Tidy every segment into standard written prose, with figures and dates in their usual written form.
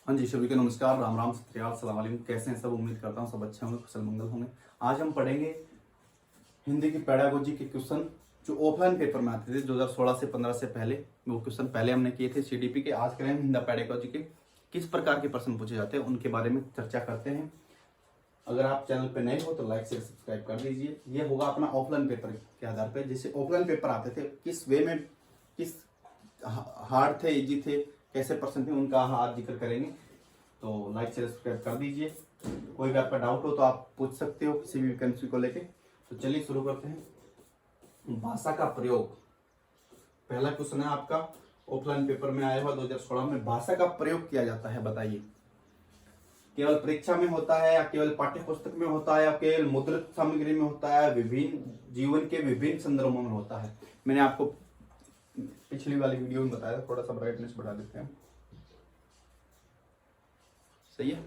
हाँ जी, सभी को नमस्कार, राम राम, सत श्री अकाल, अस्सलाम वालेकुम। कैसे हैं सब? उम्मीद करता हूँ सब अच्छे होंगे, कुशल मंगल होंगे। आज हम पढ़ेंगे हिंदी की पेडागोजी के क्वेश्चन जो ऑफलाइन पेपर में आते थे 2016 से 15 से पहले। वो क्वेश्चन पहले हमने किए थे सीडीपी के। आज करेंगे हिंदी पेडागोजी के किस प्रकार के प्रश्न पूछे जाते हैं उनके बारे में चर्चा करते हैं। अगर आप चैनल पे नए हो तो लाइक शेयर सब्सक्राइब कर दीजिए। ये होगा अपना ऑफलाइन पेपर के आधार पर। जैसे ऑफलाइन पेपर आते थे, किस वे में, किस हार्ड थे, इजी थे, कैसे प्रश्न थे, उनका आज जिक्र करेंगे। तो लाइक शेयर सब्सक्राइब कर दीजिए। कोई भी आपका डाउट हो तो आप पूछ सकते हो किसी भी वैकेंसी को लेके। तो चलिए शुरू करते हैं। भाषा का प्रयोग, पहला क्वेश्चन है आपका ऑफलाइन पेपर में आया हुआ 2016 में। भाषा का प्रयोग किया जाता है, बताइए। केवल परीक्षा में होता है या केवल पाठ्य पुस्तक में होता है या केवल मुद्रित सामग्री में होता है, विभिन्न जीवन के विभिन्न संदर्भों में होता है। मैंने आपको पिछली वाली वीडियो में बताया, थोड़ा सा ब्राइटनेस बढ़ा देते हैं, सही है।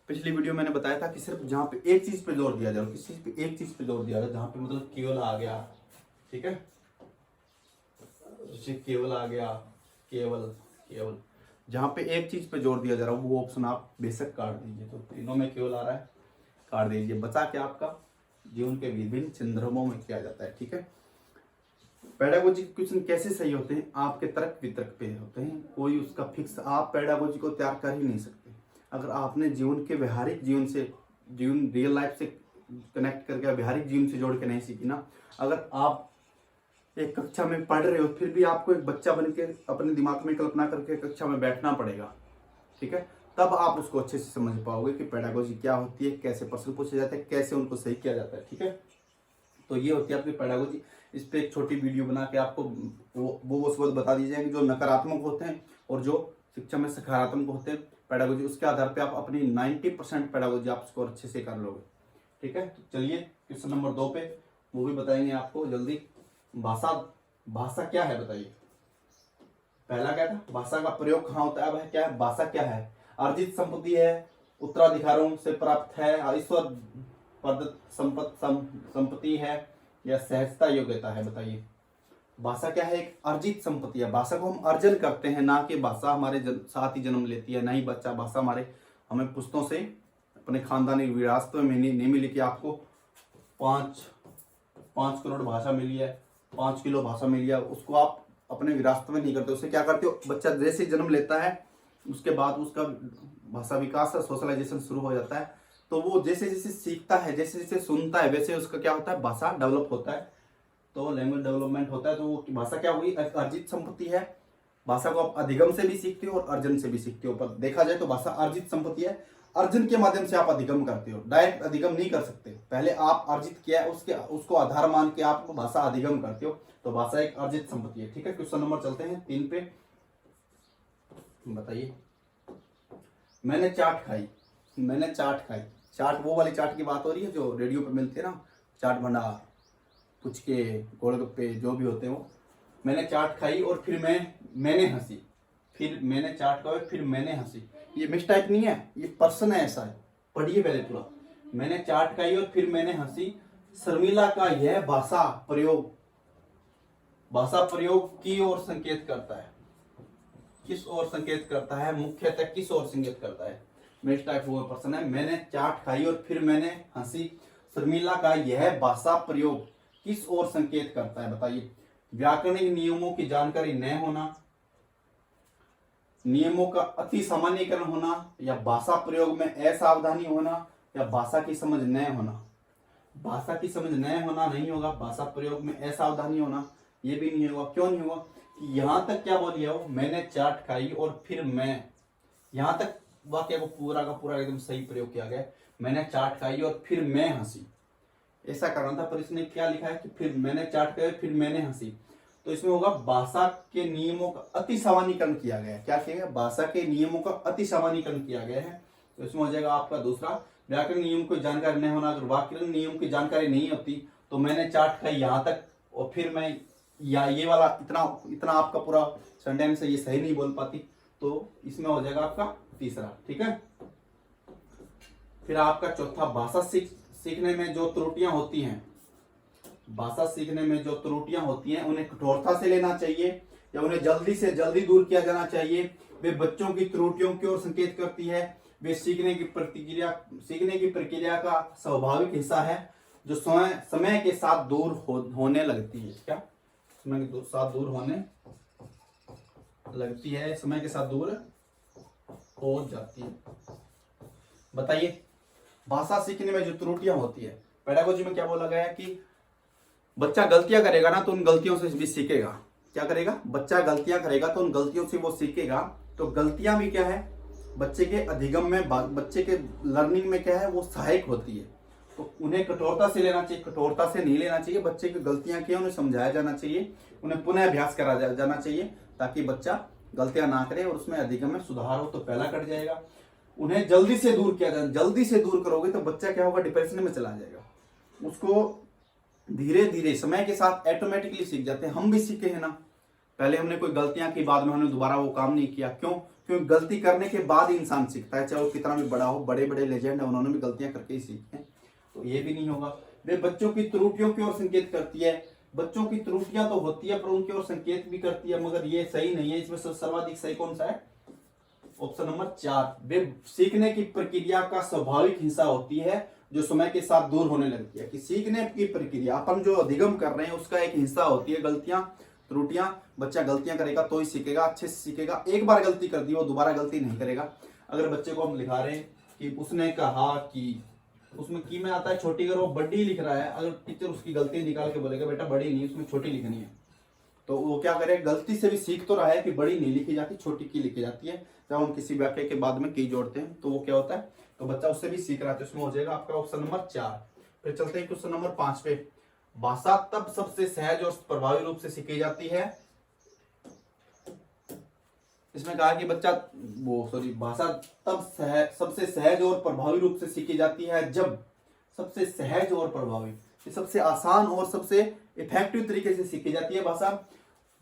पिछली वीडियो मैंने बताया था कि सिर्फ जहां पे एक चीज पे जोर दिया जाए, किसी पे एक चीज पे जोर दिया जाए, जहां पे मतलब केवल आ गया, ठीक है, जैसे केवल आ गया, केवल केवल, जहां पे एक चीज पे जोर दिया जा रहा है वो ऑप्शन आप बेशक काट दीजिए। तो तीनों में केवल आ रहा है, काट दीजिए। बचा क्या आपका जीवन के विभिन्न संदर्भों में किया जाता है, ठीक है। पेडागोजी क्वेश्चन कैसे सही होते हैं? आपके तर्क वितर्क पे होते हैं, कोई उसका फिक्स, आप पेडागोजी को तैयार कर ही नहीं सकते अगर आपने जीवन के व्यवहारिक जीवन से, जीवन रियल लाइफ से कनेक्ट करके व्यवहारिक जीवन से जोड़ के नहीं सीखी ना। अगर आप एक कक्षा में पढ़ रहे हो फिर भी आपको एक बच्चा बन के अपने दिमाग में कल्पना करके कक्षा में बैठना पड़ेगा, ठीक है, तब आप उसको अच्छे से समझ पाओगे कि पेडागोजी क्या होती है, कैसे प्रश्न पूछे जाते हैं, कैसे उनको सही किया जाता है, ठीक है। तो ये होती है आपकी पेडागोजी। इस पर एक छोटी वीडियो बना के आपको वो उस वक्त बता दीजिए कि जो नकारात्मक होते हैं और जो शिक्षा में सकारात्मक होते हैं पेडागोजी, उसके आधार पे आप अपनी 90% पेडागोजी आप स्कोर अच्छे से कर लोगे, ठीक है। तो चलिए क्वेश्चन नंबर 2 पे वो भी बताएंगे आपको जल्दी। भाषा क्या है, बताइए। पहला क्या था? भाषा का प्रयोग कहाँ होता है? वह क्या है? भाषा क्या है? अर्जित संपत्ति है, उत्तराधिकारों से प्राप्त है, ईश्वर प्रदत्त संपत्ति है या सहजता योग्यता है, बताइए। भाषा क्या है? एक अर्जित संपत्ति है। भाषा को हम अर्जन करते हैं, ना कि भाषा हमारे साथ ही जन्म लेती है। नहीं बच्चा, भाषा हमें पुश्तों से अपने खानदानी विरासत में नहीं मिली कि आपको 5 करोड़ भाषा मिली है, 5 किलो भाषा मिली है, उसको आप अपने विरासत में नहीं करते। उससे क्या करते हो? बच्चा जैसे जन्म लेता है उसके बाद उसका भाषा विकास, सोशलाइजेशन शुरू हो जाता है। तो वो जैसे जैसे सीखता है, जैसे जैसे सुनता है, वैसे उसका क्या होता है? भाषा डेवलप होता है, तो लैंग्वेज डेवलपमेंट होता है। तो वो भाषा क्या हुई? अर्जित संपत्ति है। भाषा को आप अधिगम से भी सीखते हो और अर्जन से भी सीखते हो, पर देखा जाए तो भाषा अर्जित संपत्ति है। अर्जन के माध्यम से आप अधिगम करते हो, डायरेक्ट अधिगम नहीं कर सकते। पहले आप अर्जित किया है, उसको आधार मान के आप भाषा अधिगम करते हो, तो भाषा एक अर्जित संपत्ति है, ठीक है। क्वेश्चन नंबर चलते हैं 3 पे, बताइए। मैंने चाट खाई, मैंने चाट खाई। चाट वो वाली चाट की बात हो रही है जो रेडियो पे मिलती है ना, चाट भंडार, पुचके, गोलगप्पे, जो भी होते हैं वो। मैंने चाट खाई और फिर मैंने हंसी, फिर मैंने चाट खाई फिर मैंने हंसी। ये मिसटाइप नहीं है, ये पर्सन है, ऐसा है। पढ़िए पहले पूरा। मैंने चाट खाई और फिर मैंने हंसी। शर्मिला का यह भाषा प्रयोग की ओर संकेत करता है। किस ओर संकेत करता है? मुख्यतः किस ओर संकेत करता है? मिसटाइप वो पर्सन है। मैंने चाट खाई और फिर मैंने हंसी। शर्मिला का यह भाषा प्रयोग किस ओर संकेत करता है, बताइए। व्याकरणिक नियमों की जानकारी न होना, नियमों का अति सामान्यीकरण होना, या भाषा प्रयोग में असावधानी होना, या भाषा की समझ न होना। भाषा की समझ न होना नहीं होगा, भाषा प्रयोग में असावधानी होना ये भी नहीं होगा। क्यों नहीं होगा? कि यहां तक क्या बोल दिया हो? मैंने चाट खाई और फिर मैं, यहां तक वाक्य को पूरा का पूरा एकदम सही प्रयोग किया गया। मैंने चाट खाई और फिर मैं हंसी, ऐसा करना था, पर इसने क्या लिखा है कि फिर मैंने चाट खाई फिर मैंने हंसी। तो इसमें होगा भाषा के नियमों का अति सामान्यीकरण किया गया है। क्या किया गया? भाषा के नियमों का अति सामान्यीकरण किया गया है। तो इसमें हो जाएगा आपका दूसरा, व्याकरण नियम की जानकारी नहीं होना। अगर व्याकरण नियम की जानकारी नहीं होती तो मैंने चाट खाई यहां तक और फिर मैं, या ये वाला इतना आपका पूरा सेंटेंस है, ये सही नहीं बोल पाती, तो इसमें हो जाएगा आपका तीसरा, ठीक है। फिर आपका चौथा, भाषा सीखने में जो त्रुटियां होती हैं, भाषा सीखने में जो त्रुटियां होती हैं उन्हें कठोरता से लेना चाहिए या उन्हें जल्दी से जल्दी दूर किया जाना चाहिए, वे बच्चों की त्रुटियों की ओर संकेत करती है, वे सीखने की प्रक्रिया का स्वाभाविक हिस्सा है जो समय के साथ दूर होने लगती है। क्या समय के साथ दूर होने लगती है, समय के साथ दूर हो जाती है। बताइए, भाषा सीखने में जो त्रुटियां होती है, पेडागोजी में क्या बोला गया है कि बच्चा गलतियां करेगा ना तो उन गलतियों से भी सीखेगा। क्या करेगा? बच्चा गलतियां करेगा तो उन गलतियों से वो सीखेगा। तो गलतियां भी क्या है, बच्चे के अधिगम में, बच्चे के लर्निंग में क्या है, वो सहायक होती है। तो उन्हें कठोरता से लेना चाहिए, कठोरता से नहीं लेना चाहिए। बच्चे की गलतियां क्या, उन्हें समझाया जाना चाहिए, उन्हें पुनः अभ्यास करा जाना चाहिए ताकि बच्चा गलतियां ना करे और उसमें अधिगम में सुधार हो तो पहला कट जाएगा। उन्हें जल्दी से दूर किया जाए, जल्दी से दूर करोगे तो बच्चा क्या होगा, डिप्रेशन में चला जाएगा। उसको धीरे धीरे समय के साथ ऑटोमेटिकली सीख जाते हैं। हम भी सीखे हैं ना, पहले हमने कोई गलतियां की, बाद में हमने दोबारा वो काम नहीं किया। क्यों? क्योंकि गलती करने के बाद ही इंसान सीखता है, चाहे वो कितना भी बड़ा हो। बड़े बड़े लेजेंड है, उन्होंने भी गलतियां करके ही सीखे हैं। तो ये भी नहीं होगा। वे बच्चों की त्रुटियों की ओर संकेत करती है। बच्चों की त्रुटियां तो होती है पर उनकी ओर संकेत भी करती है, मगर ये सही नहीं है। इसमें सर्वाधिक सही कौन सा है? Option number 4। वे सीखने की प्रक्रिया का स्वाभाविक हिस्सा होती है जो समय के साथ दूर होने लगती है। कि सीखने की प्रक्रिया, अपन जो अधिगम कर रहे हैं उसका एक हिस्सा होती है गलतियां, त्रुटियां। बच्चा गलतियां करेगा तो ही सीखेगा, अच्छे से सीखेगा। एक बार गलती कर दी वो दोबारा गलती नहीं करेगा। अगर बच्चे को हम लिखा रहे हैं कि उसने कहा कि, उसमें की में आता है छोटी, अगर वो बड़ी लिख रहा है, अगर टीचर उसकी गलती निकाल के बोलेगा बेटा बड़ी नहीं, उसमें छोटी लिखनी है, तो वो क्या करे, गलती से भी सीख तो रहा है कि बड़ी नहीं लिखी जाती, छोटी की लिखी जाती है। जब हम किसी वाक्य के बाद में की जोड़ते हैं तो वो क्या होता है, तो बच्चा उससे भी सीख रहा है। तो इसमें हो जाएगा आपका ऑप्शन नंबर 4। फिर चलते हैं क्वेश्चन नंबर 5 पे। भाषा तब सबसे सहज और प्रभावी रूप से सीखी जाती है। इसमें कहा कि बच्चा भाषा तब सबसे सहज और प्रभावी रूप से सीखी जाती है जब, सबसे सहज और प्रभावी, सबसे आसान और सबसे इफेक्टिव तरीके से सीखी जाती है भाषा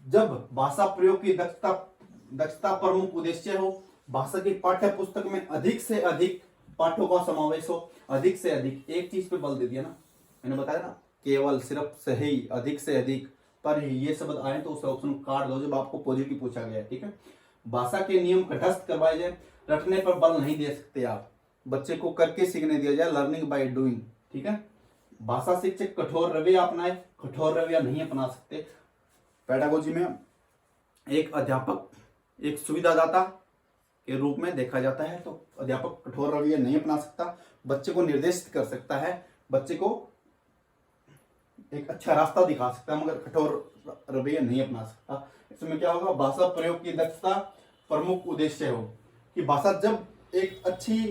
जब भाषा प्रयोग की दक्षता प्रमुख उद्देश्य हो। भाषा की पाठ्य पुस्तक में अधिक से अधिक पाठों का समावेश हो। अधिक से अधिक, एक चीज पे बल दे दिया ना, मैंने बताया ना, केवल, सिर्फ, सही, अधिक से अधिक पर ये शब्द आए तो उस ऑप्शन काट दो जब आपको पॉजिटिव पूछा गया है। ठीक है, भाषा के नियम घटस्थ करवाए जाए, रटने पर बल नहीं दे सकते आप। बच्चे को करके सीखने दिया जाए, लर्निंग बाय डूइंग। ठीक है, भाषा शिक्षक कठोर रवैया अपनाए, कठोर रवैया नहीं अपना सकते। पेडागोजी में एक अध्यापक एक सुविधादाता के रूप में देखा जाता है, तो अध्यापक कठोर रवैया नहीं अपना सकता। बच्चे को निर्देशित कर सकता है, बच्चे को एक अच्छा रास्ता दिखा सकता है, मगर कठोर रवैया नहीं अपना सकता। इसमें क्या होगा, भाषा प्रयोग की दक्षता प्रमुख उद्देश्य हो। कि भाषा जब एक अच्छी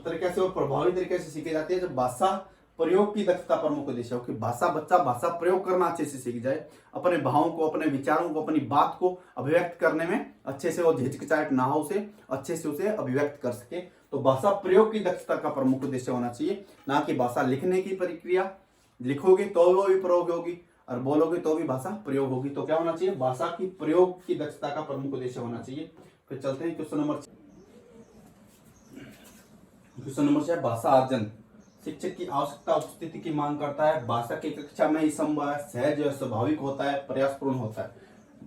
तरीके से और प्रभावी तरीके से सीखी जाती है जब भाषा प्रयोग की दक्षता प्रमुख उद्देश्य हो। कि बच्चा भाषा प्रयोग करना अच्छे से सीख जाए, अपने भावों को, अपने विचारों को, अपनी बात को अभिव्यक्त करने में अच्छे से, और झिझकिचाहट ना हो उसे, अच्छे से उसे अभिव्यक्त कर सके। तो भाषा प्रयोग की दक्षता का प्रमुख उद्देश्य होना चाहिए, ना कि भाषा लिखने की प्रक्रिया। लिखोगे तो वो भी प्रयोग होगी और बोलोगे तो भी भाषा प्रयोग होगी। तो क्या होना चाहिए, भाषा की प्रयोग की दक्षता का प्रमुख उद्देश्य होना चाहिए। फिर चलते हैं क्वेश्चन नंबर 6, भाषा अर्जन। शिक्षक की आवश्यकता उपस्थिति की मांग करता है। भाषा की कक्षा में ही संभव, सहज और स्वाभाविक होता है, प्रयासपूर्ण होता है।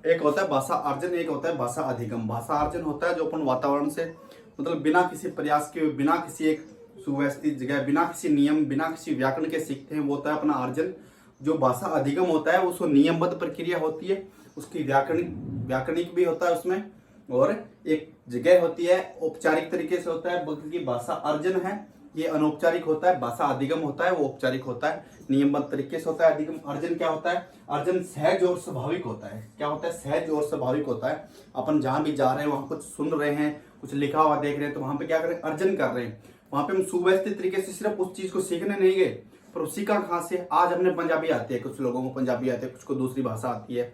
एक होता है भाषा अर्जन, एक होता है भाषा अधिगम। भाषा अर्जन होता है जो अपन वातावरण से, मतलब बिना किसी प्रयास के, बिना किसी एक सुव्यवस्थित जगह, बिना किसी नियम, बिना किसी व्याकरण के सीखते हैं, वो होता है अपना अर्जन। जो भाषा अधिगम होता है उसको नियमबद्ध प्रक्रिया होती है, उसकी व्याकरणिक भी होता है उसमें, और एक जगह होती है, औपचारिक तरीके से होता है। बल्कि भाषा अर्जन है ये अनौपचारिक होता है, भाषा अधिगम होता है वो औपचारिक होता है, नियमबद्ध तरीके से होता है। अधिगम, अर्जन क्या होता है, अर्जन सहज और स्वाभाविक होता है। क्या होता है, सहज और स्वाभाविक होता है। अपन जहां भी जा रहे हैं, वहां कुछ सुन रहे हैं, कुछ लिखा हुआ देख रहे हैं, तो वहां पे क्या करें, अर्जन कर रहे हैं। वहां पे हम सुव्यवस्थित तरीके से सिर्फ उस चीज को सीखने नहीं गए, पर सीखा कहाँ से, आज हमने पंजाबी आती है, कुछ लोगों को पंजाबी आती है, कुछ को दूसरी भाषा आती है।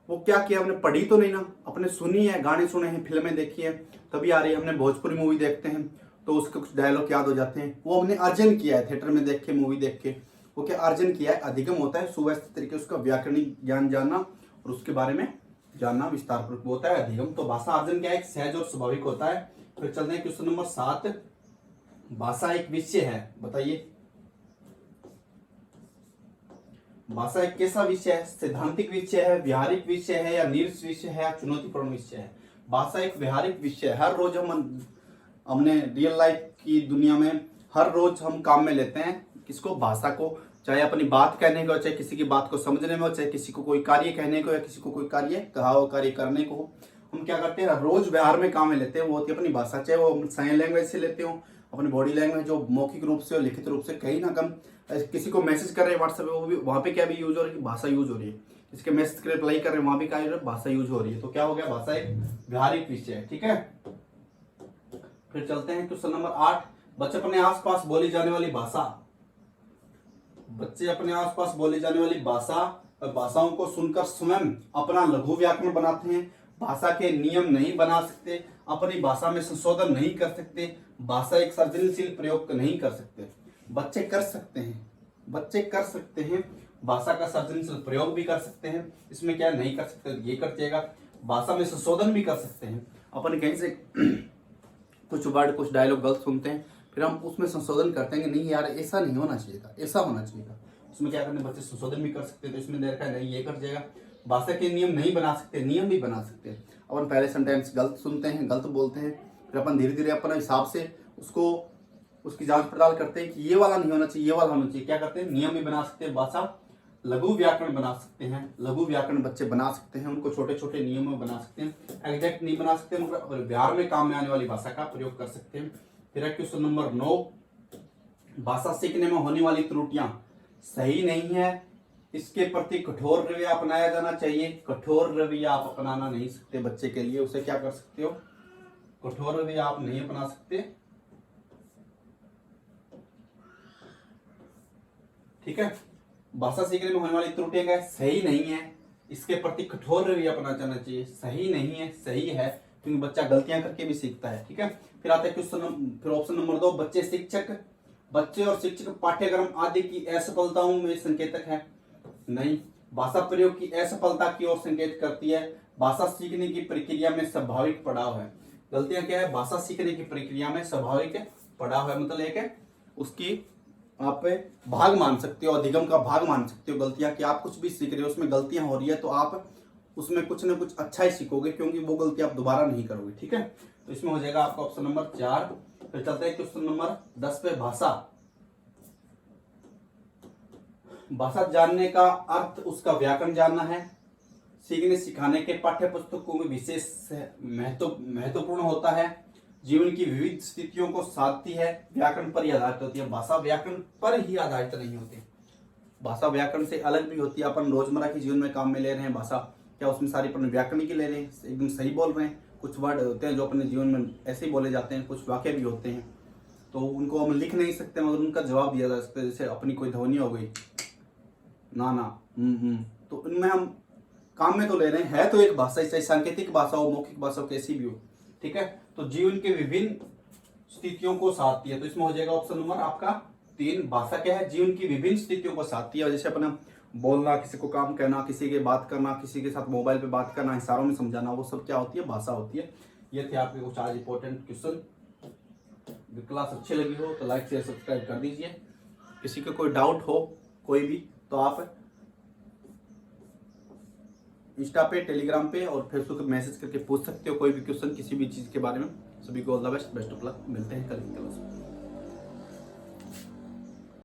वो क्या किया, हमने पढ़ी तो नहीं ना, अपने सुनी है, गाने सुने हैं, फिल्में देखी है, तभी आ रही है। हमने भोजपुरी मूवी देखते हैं तो उसके कुछ डायलॉग याद हो जाते हैं, वो हमने अर्जन किया है, थिएटर में देख के, मूवी देख के। वो क्या अर्जन किया है। अधिगम होता है सुव्यवस्थित तरीके, उसका व्याकरणिक ज्ञान जानना और उसके बारे में जानना विस्तार पूर्वक होता है अधिगम। तो भाषा अर्जन क्या है, एक सहज और स्वाभाविक होता है। फिर चलते हैं क्वेश्चन नंबर 7, भाषा एक विषय है। बताइए, भाषा एक कैसा विषय है, सैद्धांतिक विषय है, व्यावहारिक विषय है, या नीरस विषय है, या चुनौतीपूर्ण विषय है। भाषा एक व्यवहारिक विषय है। हर रोज हम हमने रियल लाइफ की दुनिया में हर रोज हम काम में लेते हैं किसको, भाषा को। चाहे अपनी बात कहने को, चाहे किसी की बात को समझने में हो, चाहे किसी को कोई कार्य कहने को या किसी को कोई कार्य कहा हो, कार्य करने को हो, हम क्या करते हैं रोज व्यवहार में काम में लेते हैं। वो होती है अपनी भाषा, चाहे वो हम साइन लैंग्वेज से लेते हो, अपनी बॉडी लैंग्वेज जो मौखिक रूप से और लिखित रूप से, कहीं ना कम किसी को मैसेज कर रहे हैं व्हाट्सएप पे, वो भी वहाँ पे क्या भी यूज हो रही है, भाषा यूज हो रही है। किसी के मैसेज के रिप्लाई कर रहे हैं, वहाँ भी क्या भाषा यूज हो रही है। तो क्या हो गया, भाषा एक व्यवहारिक विषय है। ठीक है, फिर चलते हैं क्वेश्चन नंबर 8। बच्चे अपने आसपास बोली जाने वाली भाषा, बच्चे अपने आसपास बोली जाने वाली भाषा और भाषाओं को सुनकर स्वयं अपना लघु व्याकरण बनाते हैं। भाषा के नियम नहीं बना सकते, अपनी भाषा में संशोधन नहीं कर सकते, भाषा एक सृजनशील प्रयोग नहीं कर सकते। बच्चे कर सकते हैं, बच्चे कर सकते हैं, भाषा का सृजनशील प्रयोग भी कर सकते हैं। इसमें क्या नहीं कर सकते, ये कर जाएगा। भाषा में संशोधन भी कर सकते हैं। अपन कहीं से कुछ वर्ड, कुछ डायलॉग गलत सुनते हैं, फिर हम उसमें संशोधन करते हैं कि नहीं यार ऐसा नहीं होना चाहिए था, ऐसा होना चाहिए था। उसमें क्या करने, बच्चे संशोधन भी कर सकते हैं। तो इसमें देखा नहीं, ये कर जाएगा। भाषा के नियम नहीं बना सकते, नियम भी बना सकते हैं। अपन पहले सेंटेंस गलत सुनते हैं, गलत बोलते हैं, फिर अपन धीरे धीरे अपने हिसाब से उसको उसकी जांच पड़ताल करते हैं कि ये वाला नहीं होना चाहिए, ये वाला होना चाहिए। क्या करते हैं, नियम भी बना सकते हैं। भाषा लघु व्याकरण बना सकते हैं, लघु व्याकरण बच्चे बना सकते हैं। उनको छोटे छोटे नियम में बना सकते हैं, एग्जैक्ट नहीं बना सकते, मगर व्यवहार में काम में आने वाली भाषा का प्रयोग कर सकते हैं। फिर क्वेश्चन नंबर 9, भाषा सीखने में होने वाली त्रुटियां सही नहीं है, इसके प्रति कठोर रवैया अपनाया जाना चाहिए। कठोर रवैया आप अपनाना नहीं सकते बच्चे के लिए, उसे क्या कर सकते हो, कठोर रवैया आप नहीं अपना सकते। ठीक है, भाषा सीखने में होने वाली त्रुटियां क्या है, सही नहीं है, इसके प्रति कठोर रवैया अपनाना जाना चाहिए। सही नहीं है, सही है, क्योंकि बच्चा गलतियां करके भी सीखता है। ठीक है, फिर आता है क्वेश्चन, फिर ऑप्शन नंबर 2, बच्चे और शिक्षक पाठ्यक्रम आदि की असफलताओं में संकेतक है। नहीं, भाषा प्रयोग की असफलता की ओर संकेत करती है। भाषा सीखने की प्रक्रिया में स्वाभाविक पड़ाव है। गलतियां क्या है, भाषा सीखने की प्रक्रिया में स्वाभाविक पड़ाव है, मतलब एक है उसकी आप भाग मान सकते हो, अधिगम का भाग मान सकते हो गलतियां। कि आप कुछ भी सीख रहे हो, उसमें गलतियां हो रही है, तो आप उसमें कुछ ना कुछ अच्छा ही सीखोगे, क्योंकि वो गलती आप दोबारा नहीं करोगे। ठीक है, तो इसमें हो जाएगा आपका ऑप्शन नंबर 4। फिर चलते हैं क्वेश्चन नंबर 10 पे। भाषा जानने का अर्थ उसका व्याकरण जानना है। सीखने सिखाने के पाठ्य पुस्तकों में विशेष महत्वपूर्ण होता है। जीवन की विविध स्थितियों को साधती है, व्याकरण पर ही आधारित होती है। भाषा व्याकरण पर ही आधारित नहीं होती, भाषा व्याकरण से अलग भी होती है। अपन रोजमर्रा के जीवन में काम में ले रहे हैं भाषा, क्या उसमें सारी अपन व्याकरण की ले रहे हैं, एकदम सही बोल रहे हैं। कुछ वर्ड होते हैं जो अपने जीवन में ऐसे ही बोले जाते हैं, कुछ वाक्य भी होते हैं तो उनको हम लिख नहीं सकते, मगर उनका जवाब दिया जा सकता है। जैसे अपनी कोई ध्वनि हो गई, ना, तो इनमें हम काम में तो ले रहे हैं, है तो एक भाषा, चाहे सांकेतिक भाषा हो, मौखिक भाषा हो, कैसी भी हो। ठीक है, तो जीवन के विभिन्न स्थितियों को साधती है। तो इसमें हो जाएगा ऑप्शन नंबर आपका 3। भाषा क्या है, जीवन की विभिन्न स्थितियों को साधती है। जैसे अपना बोलना, किसी को काम कहना, किसी के बात करना, किसी के साथ मोबाइल पे बात करना, इशारों में समझाना, वो सब क्या होती है, भाषा होती है। ये थे आपके कुछ आज इंपॉर्टेंट क्वेश्चन। क्लास अच्छी लगी हो तो लाइक शेयर सब्सक्राइब कर दीजिए। किसी को कोई डाउट हो कोई भी, तो आप इंस्टा पे, टेलीग्राम पे और फेसबुक पे मैसेज करके पूछ सकते हो कोई भी क्वेश्चन किसी भी चीज़ के बारे में। सभी को all the best, best of luck. मिलते हैं कल की क्लास में।